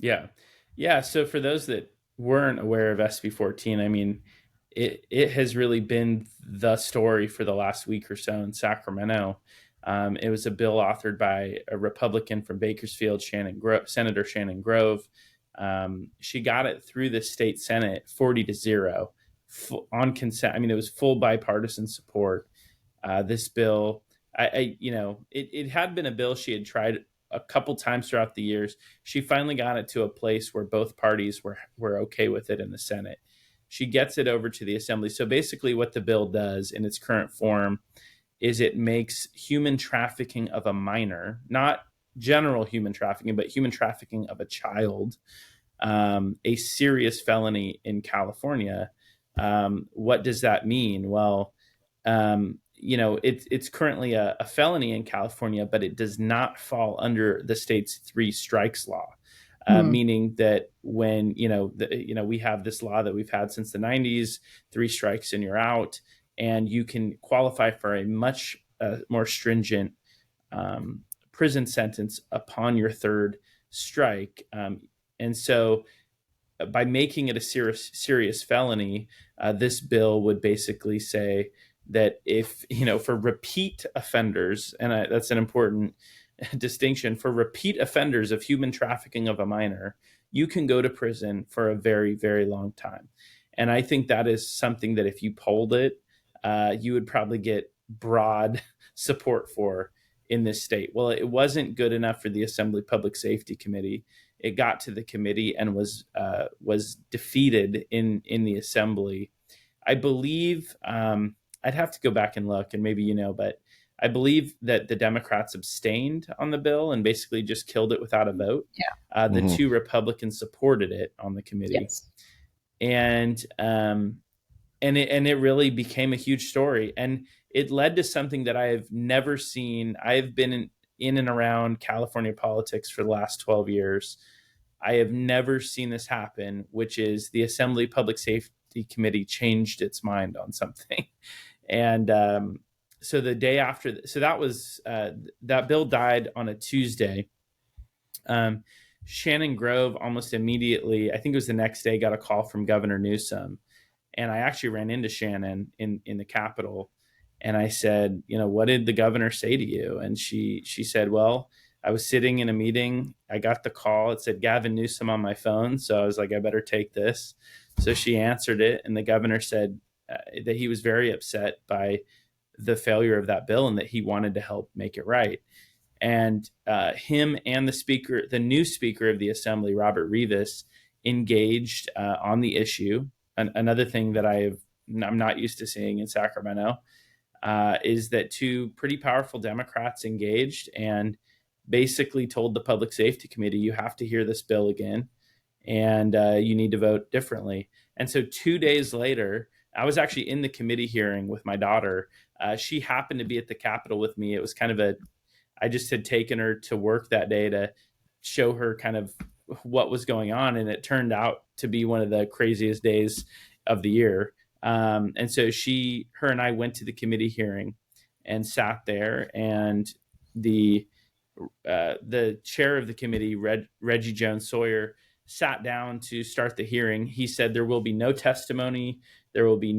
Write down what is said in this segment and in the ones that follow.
Yeah. Yeah. So for those that weren't aware of SB14, I mean, it has really been the story for the last week or so in Sacramento. It was a bill authored by a Republican from Bakersfield, Senator Shannon Grove. She got it through the state Senate 40-0 on consent. I mean, it was full bipartisan support. This bill, it had been a bill she had tried a couple times throughout the years. She finally got it to a place where both parties were okay with it in the Senate. She gets it over to the Assembly. So basically, what the bill does in its current form is it makes human trafficking of a minor, not general human trafficking, but human trafficking of a child, a serious felony in California. What does that mean? Well, it's currently a felony in California, but it does not fall under the state's three strikes law. Meaning that when we have this law that we've had since the 90s, 3 strikes and you're out, and you can qualify for a much more stringent prison sentence upon your third strike. And so by making it a serious felony, this bill would basically say that if, for repeat offenders, and that's an important distinction, for repeat offenders of human trafficking of a minor, you can go to prison for a very, very long time. And I think that is something that if you polled it, you would probably get broad support for in this state. Well, it wasn't good enough for the Assembly Public Safety Committee. It got to the committee and was defeated in the Assembly. I believe, I'd have to go back and look, and maybe but I believe that the Democrats abstained on the bill and basically just killed it without a vote. Yeah. The two Republicans supported it on the committee. Yes. And it really became a huge story. And it led to something that I have never seen. I've been in and around California politics for the last 12 years. I have never seen this happen, which is the Assembly Public Safety Committee changed its mind on something. And so the day after, so that was, that bill died on a Tuesday. Shannon Grove almost immediately, I think it was the next day, got a call from Governor Newsom. And I actually ran into Shannon in the Capitol. And I said, what did the governor say to you? And she said, well, I was sitting in a meeting. I got the call. It said Gavin Newsom on my phone. So I was like, I better take this. So she answered it. And the governor said that he was very upset by the failure of that bill and that he wanted to help make it right. And him and the new speaker of the Assembly, Robert Rivas, engaged on the issue. Another thing that I'm not used to seeing in Sacramento is that two pretty powerful Democrats engaged and basically told the Public Safety Committee, you have to hear this bill again, and you need to vote differently. And so 2 days later, I was actually in the committee hearing with my daughter. She happened to be at the Capitol with me. It was kind of I just had taken her to work that day to show her kind of what was going on. And it turned out to be one of the craziest days of the year. And so her and I went to the committee hearing and sat there, and the chair of the committee, Reggie Jones Sawyer, sat down to start the hearing. He said there will be no testimony. There will be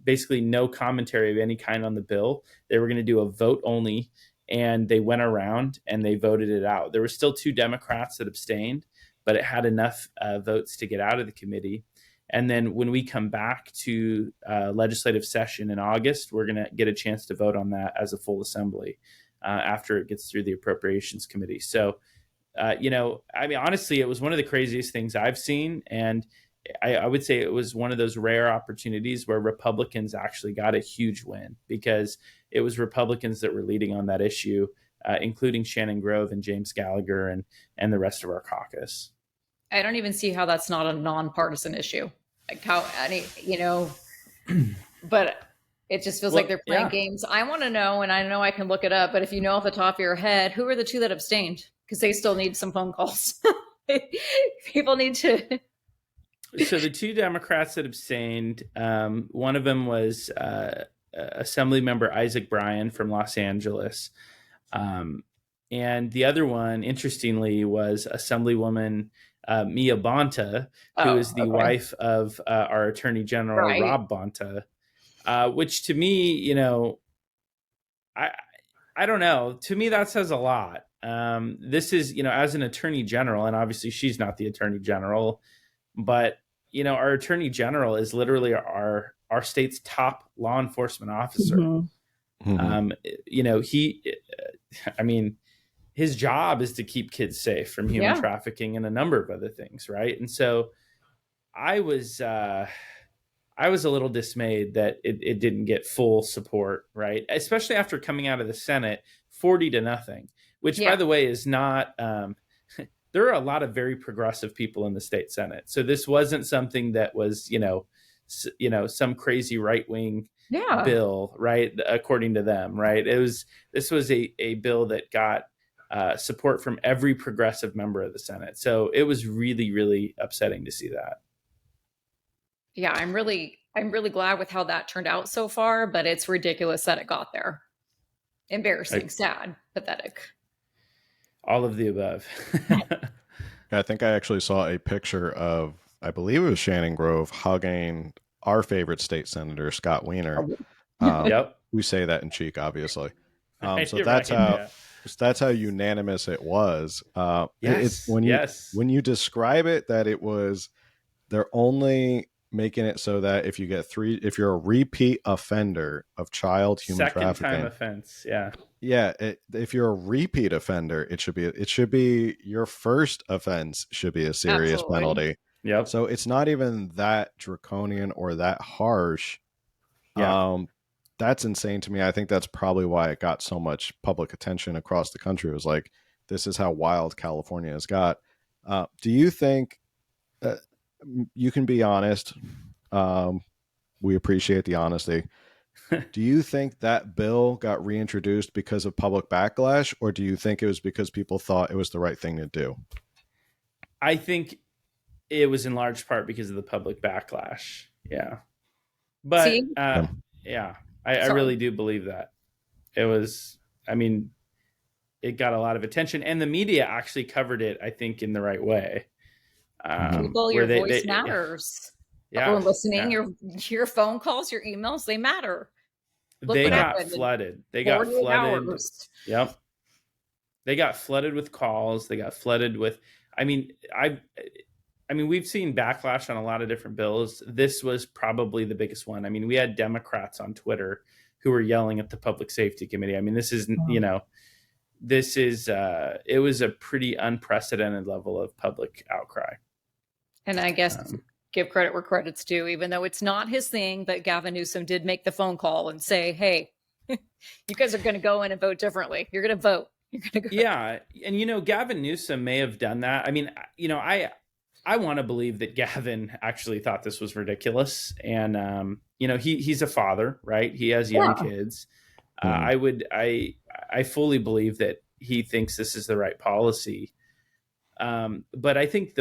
basically no commentary of any kind on the bill. They were going to do a vote only, and they went around and they voted it out. There were still 2 Democrats that abstained, but it had enough votes to get out of the committee. And then when we come back to legislative session in August, we're going to get a chance to vote on that as a full assembly after it gets through the Appropriations Committee. So, honestly, it was one of the craziest things I've seen. And I would say it was one of those rare opportunities where Republicans actually got a huge win, because it was Republicans that were leading on that issue, including Shannon Grove and James Gallagher and the rest of our caucus. I don't even see how that's not a nonpartisan issue. Like but it just feels like they're playing games. I want to know, and I know I can look it up, but if you know off the top of your head, who are the 2 that abstained? Because they still need some phone calls. People need to... So the 2 Democrats that abstained, one of them was Assembly Member Isaac Bryan from Los Angeles. And And the other one, interestingly, was Assemblywoman Mia Bonta, who Oh, is the okay. wife of our Attorney General Right. Rob Bonta, which to me, I I don't know. To me, that says a lot. This is, as an attorney general, and obviously she's not the attorney general, but our attorney general is literally our state's top law enforcement officer. Mm-hmm. Mm-hmm. He, I mean, his job is to keep kids safe from human Yeah. trafficking and a number of other things, right? And so I was I was a little dismayed that it didn't get full support, right? Especially after coming out of the Senate 40-0, which, by Yeah. the way, is not. There are a lot of very progressive people in the state Senate, so this wasn't something that was, some crazy right wing Yeah. bill, right? According to them, right? This was a bill that got support from every progressive member of the Senate, so it was really, really upsetting to see that. Yeah, I'm really glad with how that turned out so far, but it's ridiculous that it got there. Embarrassing, Like, sad, pathetic. all of the above. I think I actually saw a picture of, I believe it was Shannon Grove hugging our favorite state senator, Scott Wiener. Yep. We say that in cheek, obviously. So You're right. Yeah. that's how unanimous it was. It's Yes. Yes. when you describe it that it was, they're only making it so that if you're a repeat offender of child human Second time trafficking, offense. Yeah. yeah, if you're a repeat offender, it should be your first offense should be a serious Absolutely. penalty. Yep. So it's not even that draconian or that harsh. Yeah. That's insane to me. I think that's probably why it got so much public attention across the country. It was like, this is how wild California has got. Do you think you can be honest? We appreciate the honesty. Do you think that bill got reintroduced because of public backlash, or do you think it was because people thought it was the right thing to do? I think it was in large part because of the public backlash. Yeah. But See? yeah, I really do believe that. It was, I mean, it got a lot of attention, and the media actually covered it, I think, in the right way. People, your voice matters. Yeah. Everyone listening, Yeah. your phone calls, your emails, they matter. Look They what got happened in flooded. They got 48 flooded. hours. Yep. They got flooded with calls. They got flooded with, I mean, we've seen backlash on a lot of different bills. This was probably the biggest one. I mean, we had Democrats on Twitter who were yelling at the Public Safety Committee. I mean, this is, it was a pretty unprecedented level of public outcry. And I guess give credit where credit's due, even though it's not his thing, but Gavin Newsom did make the phone call and say, hey, you guys are going to go in and vote differently. You're going to vote. You're going to go. Yeah. And, Gavin Newsom may have done that. I mean, I want to believe that Gavin actually thought this was ridiculous. And, he's a father, right? He has young kids. I fully believe that he thinks this is the right policy. But I think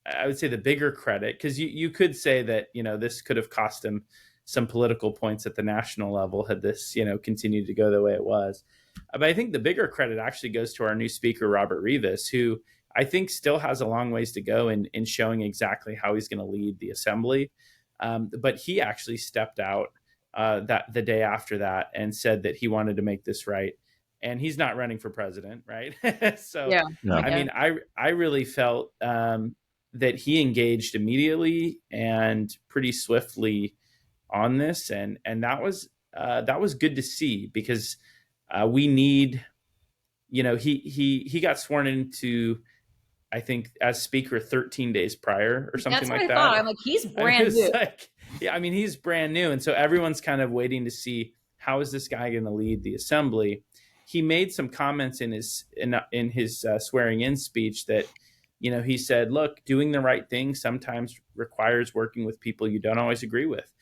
I would say the bigger credit, because you could say that, this could have cost him some political points at the national level had this, continued to go the way it was. But I think the bigger credit actually goes to our new speaker, Robert Rivas, who I think still has a long ways to go in showing exactly how he's going to lead the assembly. But he actually stepped out that the day after that and said that he wanted to make this right. And he's not running for president, right? So, yeah. I mean, I really felt that he engaged immediately and pretty swiftly on this, and that was good to see, because we need, he got sworn into, I think, as speaker 13 days prior or something like that. That's what I thought. I'm like, he's brand new. Yeah, I mean, he's brand new, and so everyone's kind of waiting to see how is this guy going to lead the assembly. He made some comments in his swearing in speech that, he said, look, doing the right thing sometimes requires working with people you don't always agree with.